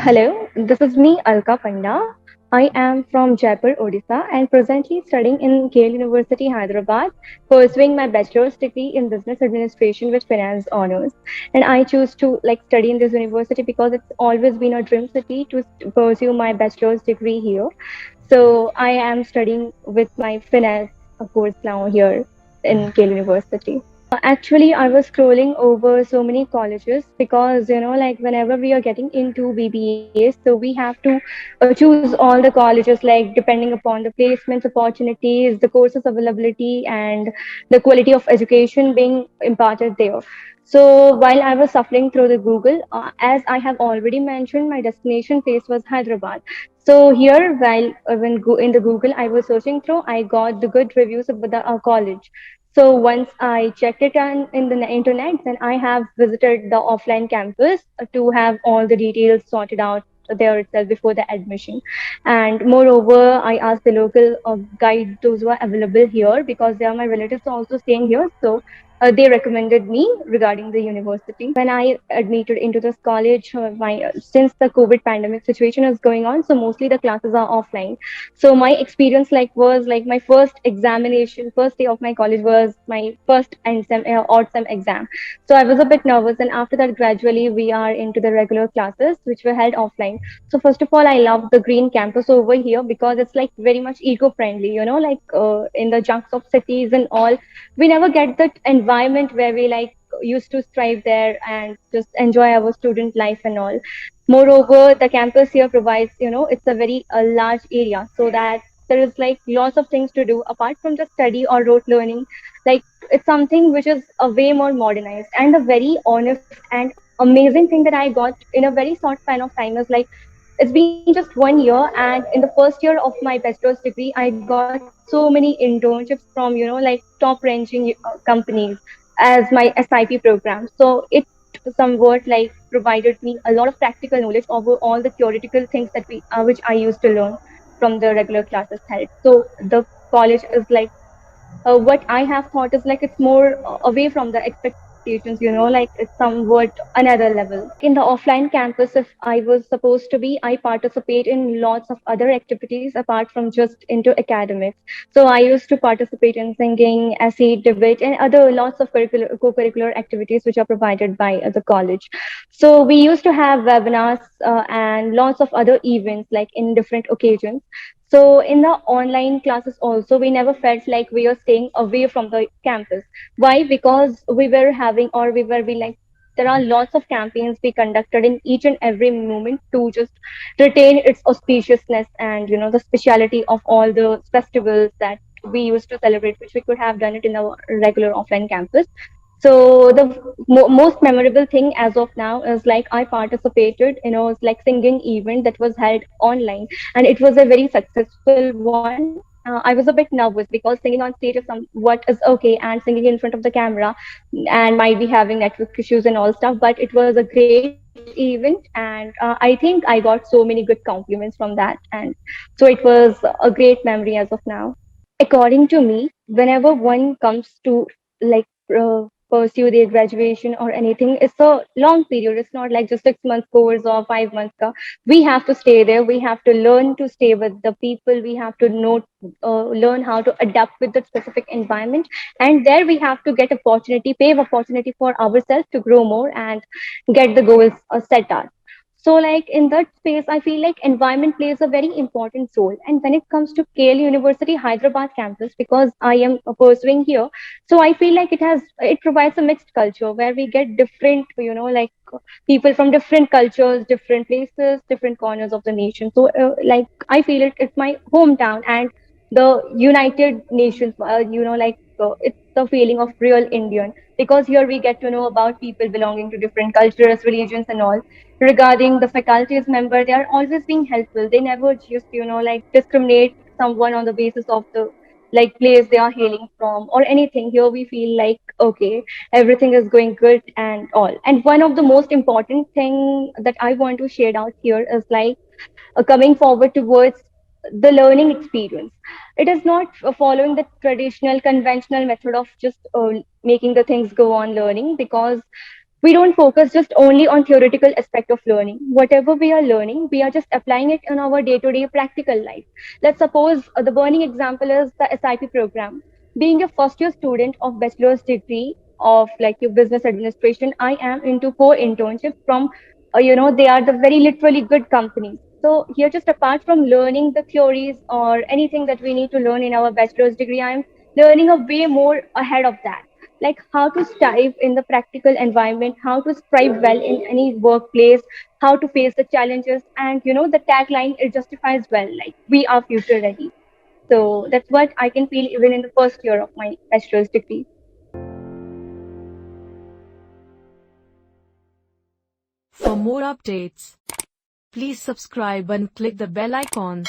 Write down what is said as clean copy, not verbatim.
Hello, this is me, Alka Panda. I am from Jaipur, Odisha, and presently studying in Yale University, Hyderabad, pursuing my bachelor's degree in business administration with finance honors. And I choose to study in this university because it's always been a dream city to pursue my bachelor's degree here. So I am studying with my finance course now here in Yale University. Actually, I was scrolling over so many colleges because, whenever we are getting into BBA, so we have to choose all the colleges, like, depending upon the placements, opportunities, the courses availability, and the quality of education being imparted there. So, while I was suffering through the Google, as I have already mentioned, my destination place was Hyderabad. So, here, in the Google I was searching through, I got the good reviews about the college. So once I checked it on in the internet, then I have visited the offline campus to have all the details sorted out there itself before the admission. And moreover, I asked the local guide, those who are available here, because they are my relatives also staying here. So they recommended me regarding the university. When I admitted into this college, since the COVID pandemic situation is going on, so mostly the classes are offline. So my experience was like my first examination, first day of my college was my first odd sem exam. So I was a bit nervous, and after that, gradually we are into the regular classes which were held offline. So first of all, I love the green campus over here because it's like very much eco-friendly. In the junks of cities and all, we never get that environment where we used to strive there and just enjoy our student life and all. Moreover, the campus here provides, it's a very large area, so that there is like lots of things to do apart from just study or rote learning. Like, it's something which is a way more modernized, and the very honest and amazing thing that I got in a very short span of time is like, it's been just 1 year, and in the first year of my bachelor's degree, I got so many internships from, top ranking companies as my SIP program. So it somewhat like provided me a lot of practical knowledge over all the theoretical things that which I used to learn from the regular classes held. So the college is like, what I have thought is like it's more away from the expectations, like it's somewhat another level. In the offline campus, if I was supposed to be, I participate in lots of other activities apart from just into academics. So I used to participate in singing, essay, debate, and other lots of co-curricular activities which are provided by the college. So we used to have webinars and lots of other events like in different occasions. So in the online classes also, we never felt like we were staying away from the campus. Why? Because we were having, or we were be like, there are lots of campaigns we conducted in each and every moment to just retain its auspiciousness and the speciality of all the festivals that we used to celebrate, which we could have done it in our regular offline campus. So the most memorable thing as of now is like I participated, it's like singing event that was held online, and it was a very successful one. I was a bit nervous because singing on stage is somewhat is okay, and singing in front of the camera and might be having network issues and all stuff, but it was a great event, and I think I got so many good compliments from that, and so it was a great memory as of now. According to me, whenever one comes to like pursue their graduation or anything, it's a long period. It's not like just 6 months course or 5 months ka. We have to stay there. We have to learn to stay with the people. We have to know, learn how to adapt with the specific environment, and there we have to get opportunity, pave opportunity for ourselves to grow more and get the goals set out. So, like in that space, I feel like environment plays a very important role. And when it comes to KL University Hyderabad campus, because I am pursuing here, so I feel like it provides a mixed culture where we get different, people from different cultures, different places, different corners of the nation. So, like I feel it's my hometown and the United Nations. It's the feeling of real Indian because here we get to know about people belonging to different cultures, religions, and all. Regarding the faculties member, they are always being helpful. They never just discriminate someone on the basis of the place they are hailing from or anything. Here we feel like okay, everything is going good and all. And one of the most important thing that I want to share out here is like coming forward towards the learning experience. It is not following the traditional conventional method of just making the things go on learning, because We don't focus just only on theoretical aspect of learning. Whatever we are learning, we are just applying it in our day-to-day practical life. Let's suppose the burning example is the SIP program. Being a first year student of bachelor's degree of like your business administration, I am into 4 internships from, they are the very literally good companies. So here, just apart from learning the theories or anything that we need to learn in our bachelor's degree, I am learning a way more ahead of that, like how to strive in the practical environment, how to strive well in any workplace, how to face the challenges, and the tagline it justifies well, like we are future ready. So that's what I can feel even in the first year of my bachelor's degree. For more updates, please subscribe and click the bell icon.